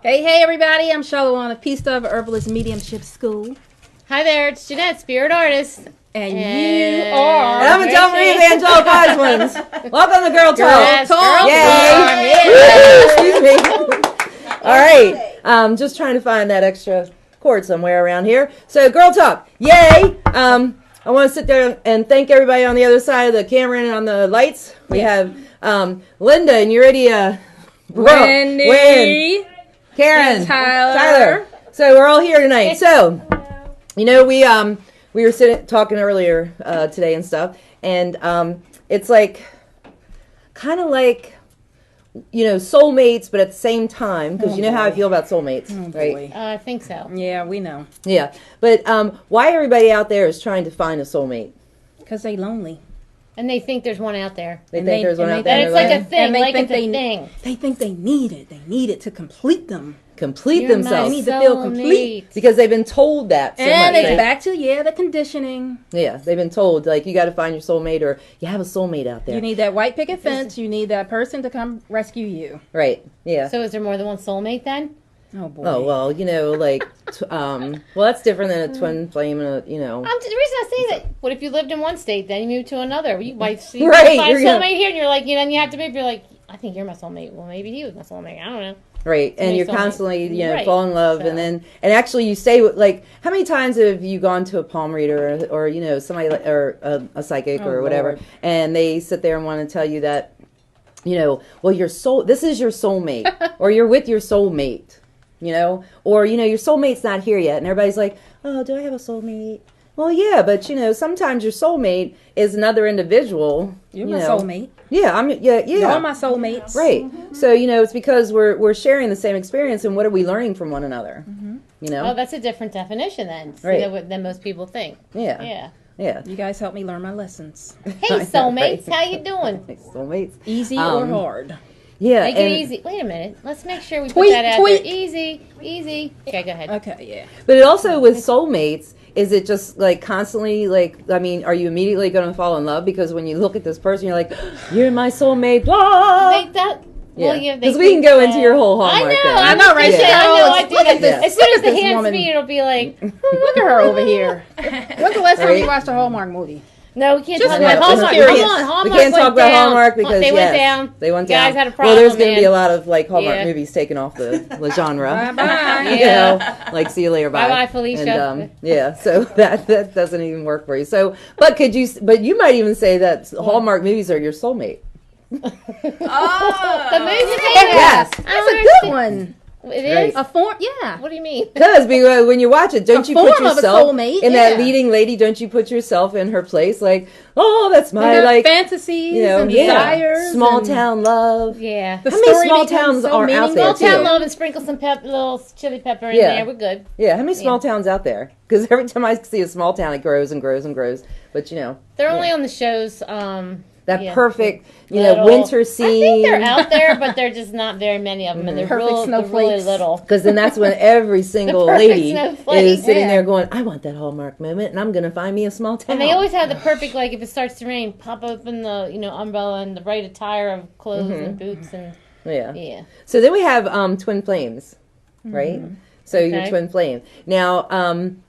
Hey, everybody. I'm Charlotte of Peace Dove Herbalist Mediumship School. Hi there, it's Jeanette, Spirit Artist. And you are... And I'm Adele Marie, Evangelical Osmonds. Welcome to Girl Talk. Girl Yay! Excuse me. All right. Just trying to find that extra cord somewhere around here. So, Girl Talk. Yay! I want to sit there and thank everybody on the other side of the camera and on the lights. We have Linda and Uridia. Wendy. Karen. Tyler. So, we're all here tonight. So, you know, we were talking earlier today and stuff, and it's like, kind of like, you know, soulmates, but at the same time, because you know how I feel about soulmates, right? I think so. Yeah, we know. Yeah, but why everybody out there is trying to find a soulmate? Because they lonely. And they think there's one out there. They think there's one out there. And it's like a thing, like it's a thing. They think they need it. They need it to complete them. Complete themselves. They need to feel complete. Because they've been told that so and much, it's right? back to, the conditioning. Yeah, they've been told, like, you got to find your soulmate, or you have a soulmate out there. You need that white picket fence. You need that person to come rescue you. Right, yeah. So is there more than one soulmate then? Oh, boy. Oh, well, you know, like, well, that's different than a twin flame, and The reason I say that, what if you lived in one state, then you moved to another? You might see Right, find a you're soulmate here, and you're like, and you have to maybe you're like, I think you're my soulmate. Well, maybe he was my soulmate. I don't know. Right, and you're soulmate. constantly, Right. fall in love, So. and actually you stay with, like, how many times have you gone to a palm reader, or you know, somebody, or a psychic, or whatever, Lord. and they sit there and want to tell you that, you know, well, this is your soulmate, or you're with your soulmate, you know, or, you know, your soulmate's not here yet, and everybody's like, oh, do I have a soulmate? Well, yeah, but, you know, sometimes your soulmate is another individual. You're you my know. soulmate. Yeah, yeah. You're all my soulmates. Right. So, you know, it's because we're sharing the same experience, and what are we learning from one another? You know? Oh, that's a different definition then, Right. than most people think. Yeah. Yeah. Yeah. You guys help me learn my lessons. Hey, soulmates, how you doing? Soulmates. Easy or hard? Yeah. Make it easy. Wait a minute. Let's make sure we put that out there. Easy. Okay, go ahead. Okay, yeah. But it also, with soulmates, is it just like constantly, like, I mean, are you immediately going to fall in love? Because when you look at this person, you're like, you're my soulmate. Blah! Because we can go into your whole Hallmark thing. I know, right? I do that. this. As soon as the This hands woman. meet, it'll be like, Look at her over here. When's the last time you watched a Hallmark movie? no, we can't Just talk like about Hallmark. curious. Come on, Hallmark We can't went talk about down. Hallmark because they went yes, down. They went You down. guys had a problem. Well, there's going to be man. a lot of like Hallmark Yeah. movies taken off the genre. Bye-bye. You know, like see you later, bye. Bye-bye, Felicia. And, yeah, so that doesn't even work for you. So, but you might even say that Hallmark movies are your soulmate. The movie. Yes. That's a good one. It is. Right. A form, yeah. What do you mean? Because when you watch it, don't A you put form of a yourself soulmate, in that yeah. leading lady? Don't you put yourself in her place? Like, oh, that's my And like fantasies you know, and yeah. desires. Small and town love. Yeah. The How many story small becomes towns so are out there meaningful. too? Town love and sprinkle some little chili pepper in Yeah. there. We're good. Yeah, how many small towns out there? Because every time I see a small town, it grows and grows and grows. But you know, They're only on the shows. that perfect, little- winter scene. I think they're out there, but they're just not very many of them, and they're Perfect they're really snowflakes. little. Because then that's when every single perfect lady snowflake. is sitting Yeah. there going, I want that Hallmark moment, and I'm going to find me a small town. And they always have the perfect, like, if it starts to rain, pop open the, umbrella and the right attire of clothes and boots and, Yeah. So then we have twin flames, right? So your Okay. twin flame. Now,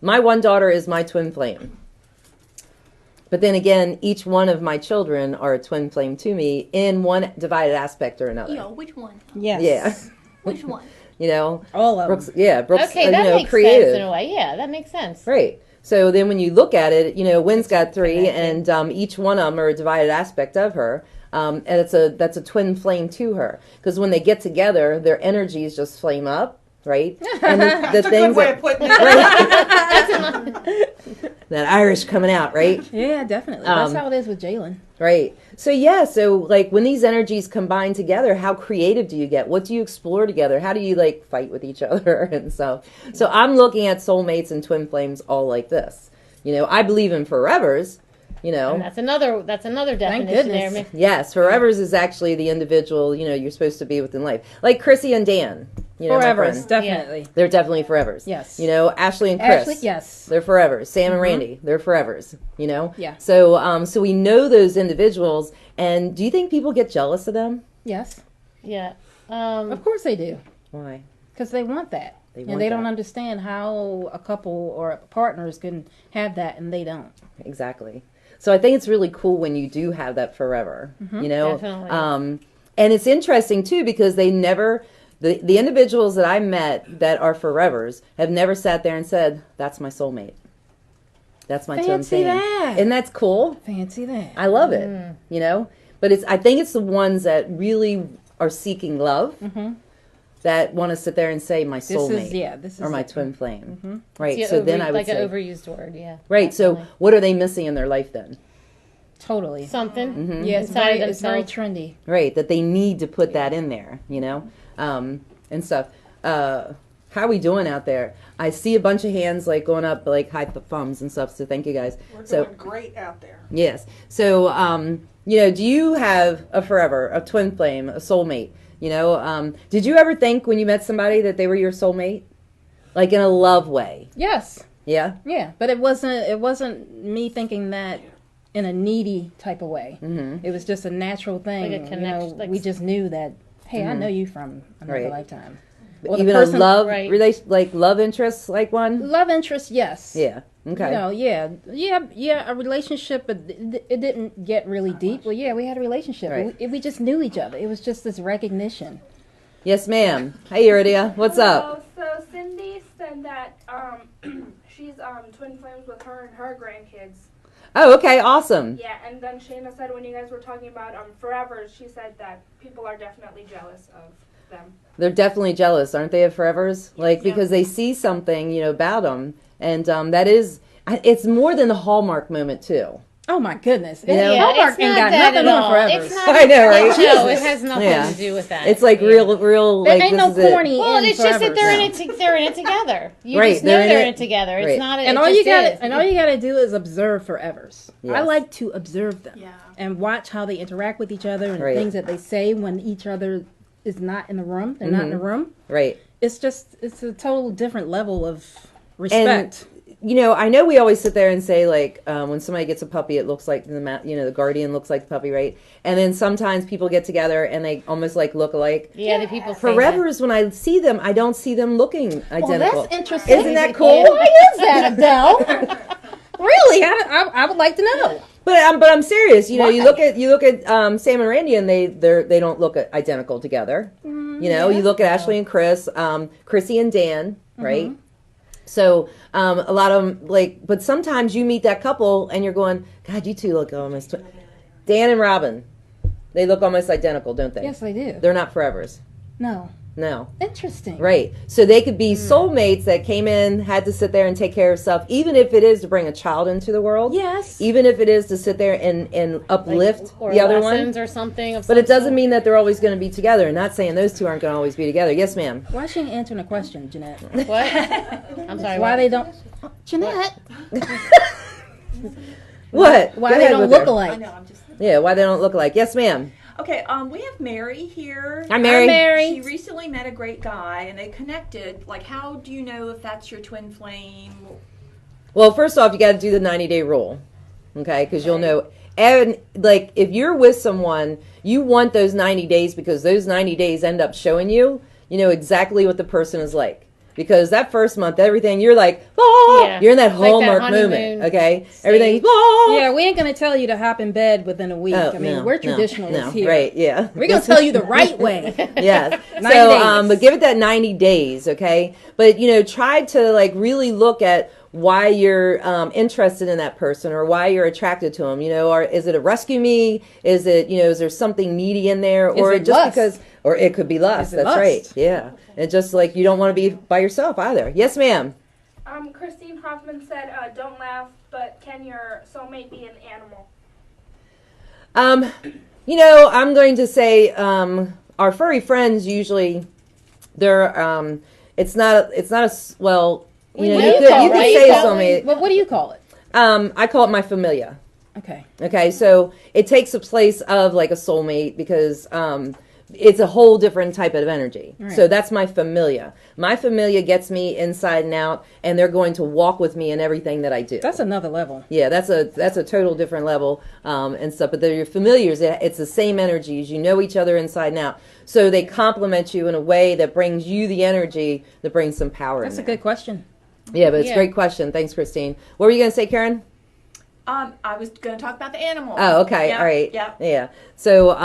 my one daughter is my twin flame. But then again, each one of my children are a twin flame to me in one divided aspect or another. Which one? Yes. Yeah. Which one? All of Brooks, them. Brooks, okay, that makes creative. sense in a way. Yeah, that makes sense. Right. So then when you look at it, Wynn's got three, and each one of them are a divided aspect of her. And that's a twin flame to her. Because when they get together, their energies just flame up, right? And the things that, that Irish coming out, right? Yeah, definitely. That's how it is with Jalen. Right. So so like when these energies combine together, how creative do you get? What do you explore together? How do you like fight with each other and stuff? So I'm looking at soulmates and twin flames all like this. I believe in forevers. And that's another definition goodness. there. Yes, forevers is actually the individual, you're supposed to be with in life. Like Chrissy and Dan, my Forevers, friends. definitely. They're definitely forevers. Yes. Ashley and Chris. Ashley, yes. They're forevers. Sam and Randy, they're forevers, Yeah. So we know those individuals, and do you think people get jealous of them? Yes. Yeah. Of course they do. Why? Because they want that. They And they don't understand how a couple or partners can have that and they don't. Exactly. So I think it's really cool when you do have that forever, you know? Definitely. And it's interesting too because they never, the individuals that I met that are forevers have never sat there and said, that's my soulmate. That's my twin Fancy flame. that. And that's cool. Fancy that. I love it, you know? But I think it's the ones that really are seeking love that want to sit there and say my soulmate This is or my it. twin flame. Right. Yeah, So then I would like say, an overused word, yeah. right. So what are they missing in their life then? Totally. Something. Yeah, inside of it's very themselves. trendy. Right, that they need to put that in there, you know, and stuff. How are we doing out there? I see a bunch of hands like going up, like high thumbs and stuff. So thank you guys. We're So doing great out there. yes, so you know, do you have a forever, a twin flame, a soulmate? You know, did you ever think when you met somebody that they were your soulmate, like in a love way? Yes. Yeah. Yeah, but it wasn't me thinking that in a needy type of way. Mm-hmm. It was just a natural thing. Like a connection, You know, like we just knew that. Hey, I know you from another Right. lifetime. Or the Even person- a love right. relation, like love interest, like one. Love interest, yes. Yeah. Okay. You know, yeah, a relationship, but it didn't get really deep. Well, yeah, we had a relationship. Right. We just knew each other. It was just this recognition. Yes, ma'am. Hey, Iridia. What's up? So Cindy said that she's twin flames with her and her grandkids. Oh, okay. Awesome. Yeah, and then Shayna said when you guys were talking about forever, she said that people are definitely jealous of them. They're definitely jealous, aren't they, of forevers? Like, Yeah. because they see something, you know, about them. And that is, it's more than the Hallmark moment, too. Oh my goodness! You know? Hallmark it's ain't not got that nothing at on all. forever. It's not, I know, right? No, it has nothing Yeah. to do with that. It's like Yeah. real, There like, ain't this no is it. corny. Well, in it's just that forevers. they're in it together. You Right, just know they're in they're it. in it together. It's Right. not. And it all just you got is. and all you got to do is observe forevers. I Yes. like to observe them Yeah. and watch how they interact with each other and Right. things that they say when each other is not in the room. They're not in the room. Right. It's a total different level of respect. You know, I know we always sit there and say, like, when somebody gets a puppy, it looks like the guardian looks like the puppy, right? And then sometimes people get together and they almost like look alike. Yeah, the people. say Forevers, when I see them, I don't see them looking identical. Well, that's interesting. Isn't that cool? Why is that, Adele? Really, I would like to know. But I'm serious. You know, Why? you look at Sam and Randy, and they don't look identical together. You know, you look at Ashley and Chris, Chrissy and Dan, right? So a lot of them but sometimes you meet that couple and you're going, God, you two look almost. Dan and Robin, they look almost identical, don't they? Yes, they do. They're not forevers. No, No. interesting. Right. So they could be soulmates that came in, had to sit there and take care of stuff, even if it is to bring a child into the world. Yes. Even if it is to sit there and uplift or the other one. lessons or something. But it doesn't mean that they're always going to be together. And not saying those two aren't going to always be together. Yes, ma'am. Why she ain't answering a question, Jeanette? What? I'm sorry. Why what? they don't? Jeanette. What? Why Go they ahead don't with look her. I alike? know, I'm just... Yeah, why they don't look alike. Yes, ma'am. Okay, we have Mary here. Hi, Mary. She recently met a great guy, and they connected. Like, how do you know if that's your twin flame? Well, first off, you got to do the 90-day rule. Okay? Because you'll know. And, like, if you're with someone, you want those 90 days because those 90 days end up showing you, you know, exactly what the person is like. Because that first month, everything, you're like, ah! Yeah. You're in that Like that Hallmark honeymoon moment, okay? stage. Everything's, ah! Yeah, we ain't gonna tell you to hop in bed within a week. Oh, I mean, no, we're no, traditionalists no, here. Right, yeah. We're gonna tell you the right way. Yes. 90 So, days. but give it that 90 days, okay? But, you know, try to, like, really look at why you're interested in that person or why you're attracted to them. You know, or is it a rescue me? Is it, you know, is there something needy in there? Or it just lust? because, or it could be lust. Is it That's lust? right. Yeah. And just like you don't want to be by yourself either. Yes, ma'am. Christine Hoffman said, "Don't laugh, but can your soulmate be an animal?" You know, I'm going to say our furry friends usually they're it's not a well. You know, What you do could call you it? could What do you say call soulmate. it? What do you call it? I call it my familia. Okay. Okay, so it takes a place of like a soulmate because it's a whole different type of energy. Right. So that's my familia. My familia gets me inside and out, and they're going to walk with me in everything that I do. That's another level. Yeah, that's a total different level and stuff. But they're your familiars. It's the same energies. You know each other inside and out. So they complement you in a way that brings you the energy that brings some power. That's a in there. good question. Yeah, but it's a Yeah. great question. Thanks, Christine. What were you going to say, Karen? I was going to talk about the animals. Oh, okay. Yeah, All right. Yeah. Yeah. So,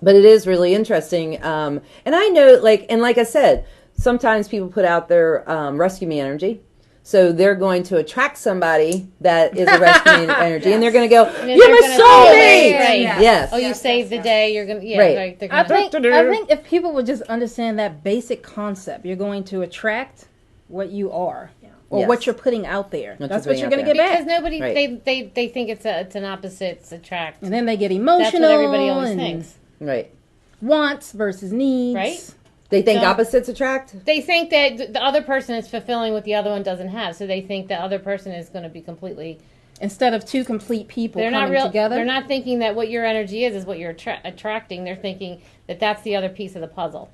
but it is really interesting. And I know, like I said, sometimes people put out their rescue me energy. So they're going to attract somebody that is a rescue me energy, and they're going to go, then "You're they're my gonna- soulmate." Right. Yes. Oh, you Yes, saved yes, the day. You're gonna, yeah, Right. right. They're I gonna, think if people would just understand that basic concept, you're going to attract what you are, or Yes. what you're putting out there. What That's you're what you're putting going to out get because back. nobody Right. they think it's an opposites attract. And then they get That's emotional. what everybody always and thinks, Right. Wants versus needs. right? They think So- opposites attract. They think that the other person is fulfilling what the other one doesn't have, so they think the other person is going to be completely. Instead of two complete people They're coming not real. together. They're not thinking that what your energy is what you're attracting. They're thinking that that's the other piece of the puzzle.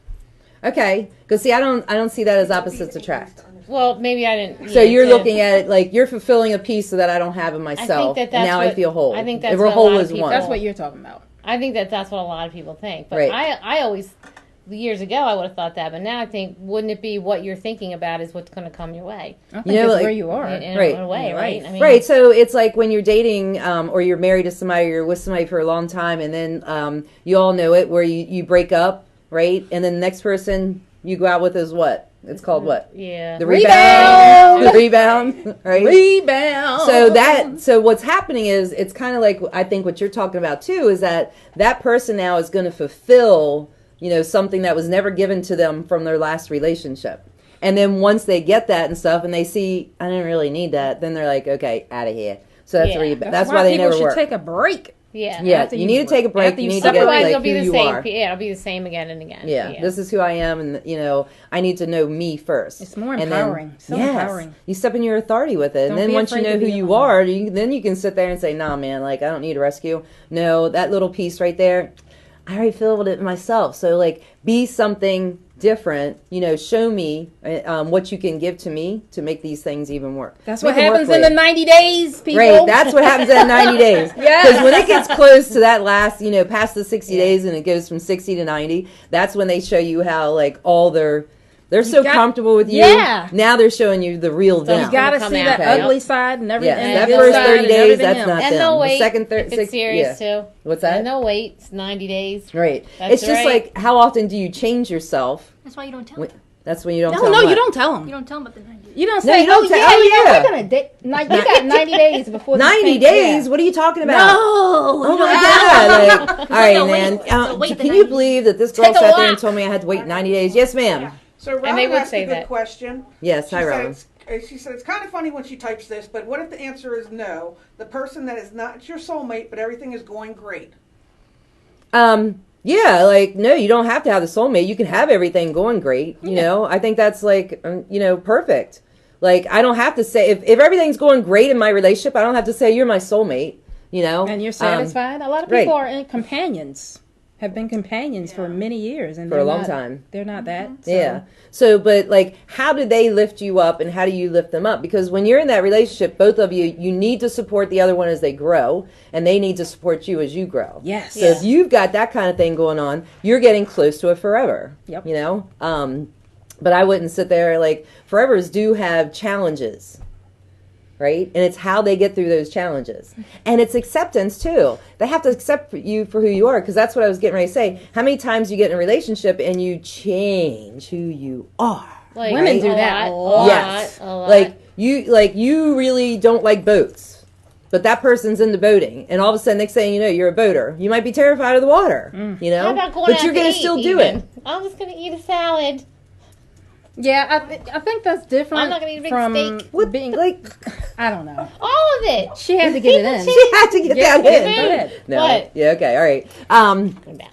Okay. Because see, I don't see that as opposites attract. Well, maybe I didn't. So need you're to- looking at it like you're fulfilling a piece that I don't have in myself, that and that's now I what- feel whole. I think that's If we're what a whole lot of as people- one. That's what you're talking about. I think that that's what a lot of people think. But Right. I always, years ago, I would have thought that. But now I think, wouldn't it be what you're thinking about is what's going to come your way? I think You know, it's like- where you are. In Right. a way, You're right? right. I mean, Right, so it's like when you're dating or you're married to somebody, or you're with somebody for a long time, and then you all know it, where you break up, right? And then the next person you go out with is what? It's called what? Yeah. The rebound. The rebound, right? Rebound. So what's happening is, it's kind of like, I think what you're talking about too, is that person now is going to fulfill, something that was never given to them from their last relationship. And then once they get that and stuff, and they see, I didn't really need that, then they're like, okay, out of here. So that's Yeah. that's why they people never should work. take a break. Yeah. Yeah, after you you need to take a break. after You you need to get Otherwise, like it'll be who the you same. are. Yeah, it'll be the same again and again. Yeah, this is who I am, and I need to know me first. It's more And empowering. So yes, empowering. You step in your authority with it, and Don't then be once you afraid know to who be you alone. are, then you can sit there and say, "Nah, man, like I don't need a rescue. No, that little piece right there, I already filled it myself. So like, be something different. Show me what you can give to me to make these things even work. That's Make what it work happens for in you. the 90 days, people. Right, that's what happens in 90 days. Yeah. Because when it gets close to that last, past the 60 days, and it goes from 60 to 90, that's when they show you how, like, all they're so got- comfortable with you. Yeah. Now they're showing you the real them. You gotta Come see out, that okay? ugly side and everything. Yes, and that the good first side 30 and days, everything that's else. not And them. they'll The wait. second, third, if it's sixth, serious yeah. too. What's that? And they'll wait. It's 90 days. Right. That's It's just right. like, how often do you change yourself? That's why you don't tell When- them. That's when you don't No, tell no, them you what. don't tell them. You don't tell them about the 90. You don't No, say, you don't oh, tell- yeah, oh, yeah. we're going to date. Like, you got 90 days before this 90 thing- days? yeah. What are you talking about? No. Oh my God! Like, all right, they'll man. wait- they'll wait the Can you 90 believe that this girl Take a sat there and walk. told me I had to wait 90 days? Yes, ma'am. So Robin they would asked say a good that. question. Yes, She hi, said Robin. she said it's kind of funny when she types this, but what if the answer is no? The person that is not your soulmate, but everything is going great. Yeah, like, no, you don't have to have the soulmate. You can have everything going great. I think that's like, perfect. Like, I don't have to say, if everything's going great in my relationship, I don't have to say you're my soulmate. And you're satisfied. A lot of right. people are in companions, have been companions for many years. And For a they're long not- time. They're not that. So. Yeah. So, but like, how do they lift you up, and how do you lift them up? Because when you're in that relationship, both of you need to support the other one as they grow, and they need to support you as you grow. Yes. So if you've got that kind of thing going on, you're getting close to it forever. Yep. But I wouldn't sit there, like, forevers do have challenges. Right? And it's how they get through those challenges. And it's acceptance, too. They have to accept you for who you are, because that's what I was getting ready to say. How many times you get in a relationship and you change who you are? Like, Women a do that lot, a lot. Yes. A lot. Like you really don't like boats, but that person's into boating, and all of a sudden, next thing you know, you're a boater. You might be terrified of the water, How about going but out you're to gonna eat still do even? it. I'm just gonna eat a salad. Yeah, I think that's different I'm not gonna eat a big from steak. What being, like I don't know. All of it. She had to get it in. she had to get that Go in? ahead. No, What? yeah, okay, all right. Go down.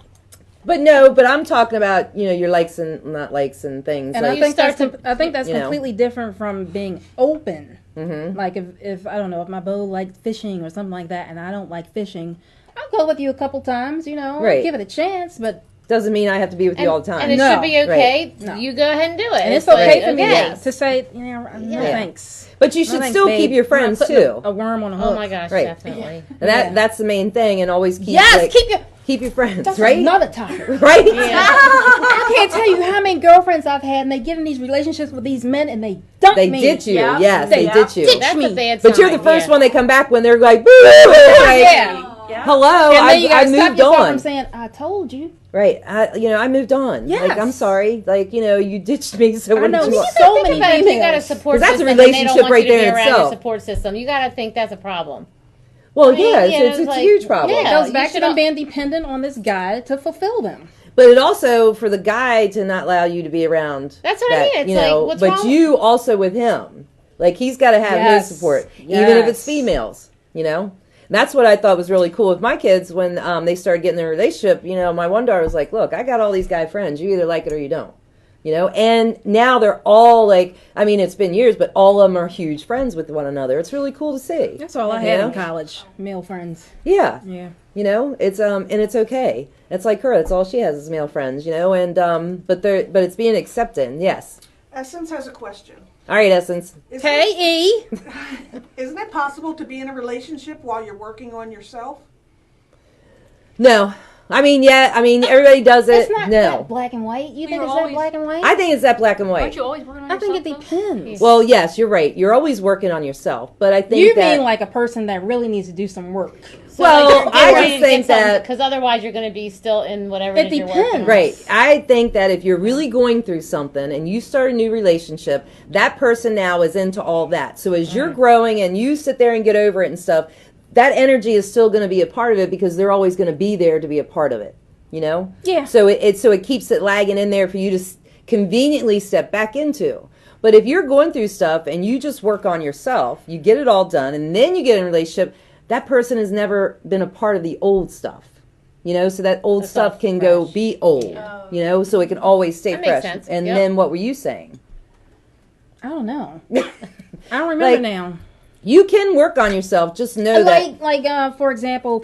But I'm talking about your likes and not likes and things. And like, I think start that's you know. completely different from being open. Mhm. Like if I don't know, if my beau liked fishing or something like that, and I don't like fishing, I'll go with you a couple times, you know, Right. give it a chance, but Doesn't mean I have to be with you all the time. And it No. should be okay. Right. No. You go ahead and do it. and it's okay like, for me okay. to say, you know, no Yeah. thanks. But you No should thanks, still babe. keep your I'm not friends putting too. A worm on a hook. Oh my gosh, Right. definitely. And that's the main thing, and always keep Yes, like, keep your friends, that's right? another topic. Right? I can't tell you how many girlfriends I've had, and they get in these relationships with these men, and they dump They me. ditch you. Yeah. Yes, They they ditch you. ditch That's me. a bad But you're the sign, first yeah. one they come back when they're like, boo! Like, Yeah. Yeah. hello, And then you I gotta stop moved yourself on. from saying, "I told you." Right. I moved on. Yes. Like, I'm sorry. Like, you ditched me, so I what know did you want? so Think many about it, if you got a females. support 'Cause that's a system and they don't relationship want right you to there be in around itself. your support system, you got to think that's a problem. Well, I mean, yeah, you know, it's a like, huge problem. yeah. It goes you back to should them al- being dependent on this guy to fulfill them. But it also, for the guy to not allow you to be around. That's what I mean. It's you like, know, what's but wrong? you also with him. Like, he's got to have Yes. his support, even if it's Yes. females, And that's what I thought was really cool with my kids when they started getting in a relationship. My one daughter was like, look, I got all these guy friends. You either like it or you don't. And now they're all like, I mean, it's been years, but all of them are huge friends with one another. It's really cool to see. That's all I had in college. Male friends. Yeah. Yeah. It's and it's okay. It's like her. That's all she has is male friends, and but it's being accepted. Yes. Essence has a question. All right, Essence. Hey, E. Isn't it possible to be in a relationship while you're working on yourself? No. I mean, yeah. I mean, everybody does it. It's not no. that black and white. You think you're it's that always- black and white? I think it's that black and Aren't white. you always working on I think yourself? it though? depends. Well, yes, you're right. You're always working on yourself, but I think You that. mean like a person that really needs to do some work. So Well, like, I just think that- because otherwise you're going to be still in whatever It it is you're working depends. on. Right. I think that if you're really going through something and you start a new relationship, that person now is into all that. So as you're growing and you sit there and get over it and stuff, that energy is still going to be a part of it because they're always going to be there to be a part of it. Yeah. So it keeps it lagging in there for you to conveniently step back into. But if you're going through stuff and you just work on yourself, you get it all done, and then you get in a relationship, that person has never been a part of the old stuff. So that old That's stuff all can go fresh. be old. So it can always stay That makes fresh. sense. And Yep. then what were you saying? I don't know. I don't remember Like, now. You can work on yourself. Just know that. Like for example,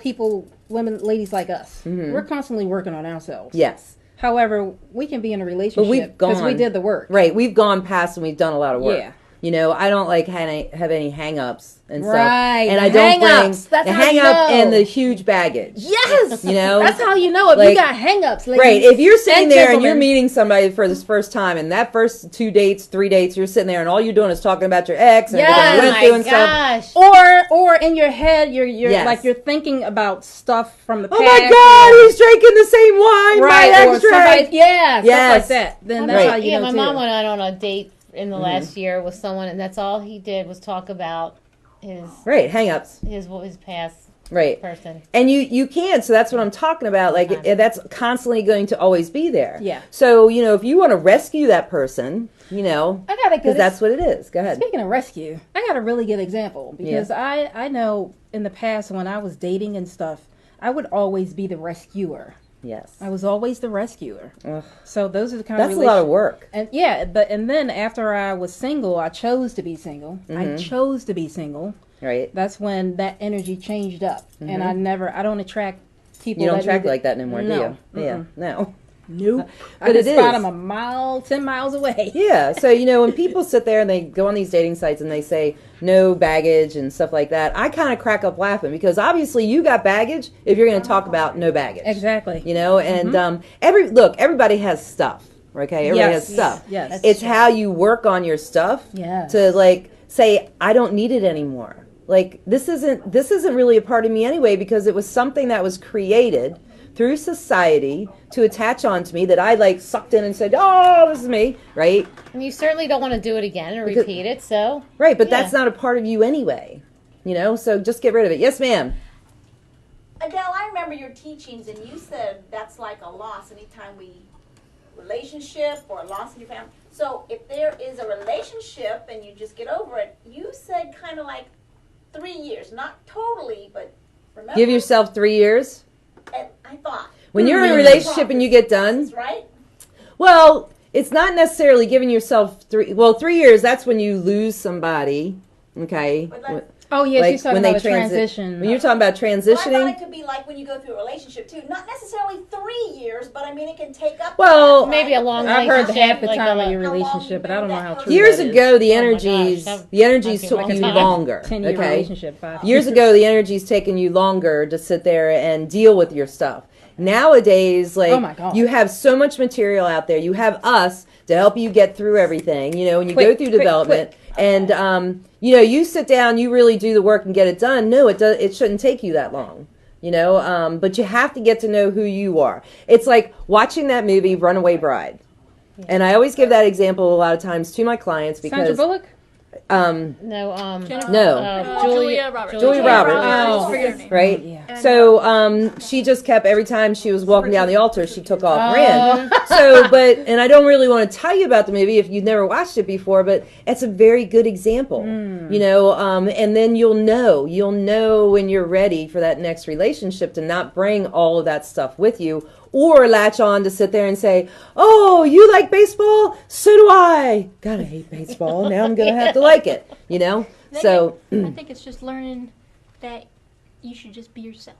women, ladies like us, we're constantly working on ourselves. Yes. However, we can be in a relationship we've because we gone- did the work. Right. We've gone past and we've done a lot of work. Yeah. I don't like have any hang-ups and stuff. Right, And the I don't hang-ups. bring That's the how you hang-up know. and the huge baggage. Yes. You That's how you know if Like- you got hang-ups, ladies. Right. If you're sitting and there and you're gentlemen. meeting somebody for this first time and that first 2 dates, 3 dates, you're sitting there and all you're doing is talking about your ex and Yes. what you Oh went through my and stuff. gosh. or in your head, you're Yes. like you're thinking about stuff from the Oh past. my God, he's drinking the same wine right? my Or ex somebody, drank. yeah, stuff Yes. like that. Then that's Right. how you Yeah, know my too. mom went out on a date in the last year with someone, and that's all he did was talk about his Right, hang-ups. his past Right. person. And you can, so that's what I'm talking about. Like, that's constantly going to always be there. Yeah. So, if you want to rescue that person, I got a because good. that's what it is. Go ahead. Speaking of rescue, I got a really good example because I know in the past when I was dating and stuff, I would always be the rescuer. Yes. I was always the rescuer. Ugh. So those are the kind That's of a lot of work. And and then after I was single, I chose to be single. I chose to be single. Right. That's when that energy changed up, and I don't attract people. You don't that attract need like that anymore, No. do you? Yeah. No. Nope. I But just it spot is. them 10 miles away. Yeah. So, when people sit there and they go on these dating sites and they say no baggage and stuff like that, I kind of crack up laughing because obviously you got baggage if you're going to talk about no baggage. Exactly. And everybody has stuff. Okay. Everybody Yes. has stuff. Yes. It's how you work on your stuff Yes. to say, I don't need it anymore. Like, this isn't really a part of me anyway because it was something that was created through society to attach onto me that I sucked in and said, oh, this is me, right? And you certainly don't want to do it again or Because- repeat it, so Right, but Yeah. that's not a part of you anyway, so just get rid of it. Yes, ma'am. Adele, I remember your teachings, and you said that's like a loss anytime relationship or a loss in your family. So if there is a relationship and you just get over it, you said kind of like 3 years, not totally, but remember? Give yourself 3 years. And I thought. When you're in a relationship and you get done, Right? well, it's not necessarily giving yourself 3 years, that's when you lose somebody, okay? But Oh yeah, Like, she's talking when they about a transi- transition. When you're talking about Well, I thought transitioning, it could be like when you go through a relationship too. Not necessarily 3 years, but I mean it can take up. Well, to that, maybe a right? long I've heard the half relationship, the like time of a- your How long relationship, but I don't know how true years that is. ago, the Oh my energies gosh, the energies might be a took long you time. longer. 10-year Okay, relationship, 5 years ago, the energy's taken you longer to sit there and deal with your stuff. Nowadays, like Oh my God. you have so much material out there. You have us to help you get through everything. You know, when you go Quick, through quick, development, quick. and you know, you sit down, you really do the work and get it done. No, it does. It shouldn't take you that long. You know, but you have to get to know who you are. It's like watching that movie Runaway Bride. And I always give that example a lot of times to my clients Sandra because Bullock? No, no. Julia Roberts. Julia Roberts. Oh. Forget her name. Right? Yeah. So she just kept, every time she was walking down the altar, she took off, ran. So, and I don't really want to tell you about the movie if you've never watched it before, but it's a very good example, you know, and then you'll know when you're ready for that next relationship to not bring all of that stuff with you or latch on to sit there and say, oh, you like baseball? So do I. God, I hate baseball. Now I'm going to have to like it, you know? So, I think it's just learning that you should just be yourself.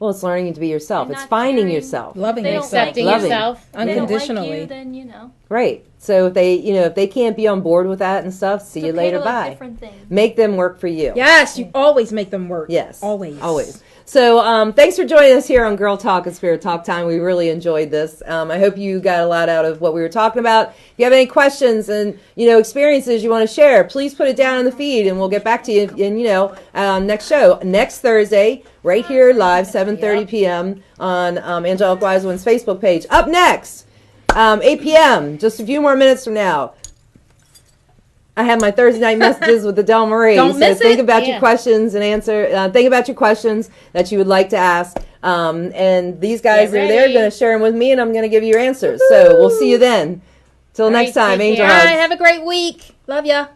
well, it's learning to be yourself. And It's not finding caring. yourself. Loving They don't yourself. accepting Loving. yourself. They don't like Unconditionally. you, then you know. Right. So if they, you know, if they can't be on board with that and stuff, see It's you okay later. to like Bye. different things. Make them work for you. Yes, you always make them work. Yes. Always. Always. So thanks for joining us here on Girl Talk and Spirit Talk Time. We really enjoyed this. I hope you got a lot out of what we were talking about. If you have any questions and, you know, experiences you want to share, please put it down in the feed and we'll get back to you in, you know, next show. Next Thursday, right here live, 7:30 p.m. on Angelic Wise One's Facebook page. Up next, 8 p.m., just a few more minutes from now. I have my Thursday night messages with Adele Marie. Don't miss think it. about your Yeah. questions and answer. Think about your questions that you would like to ask. And these guys Get are there ready. going to share them with me, and I'm going to give you your answers. So we'll see you then. Till All next right, time, take Angel care. All Hugs. right, have a great week. Love ya.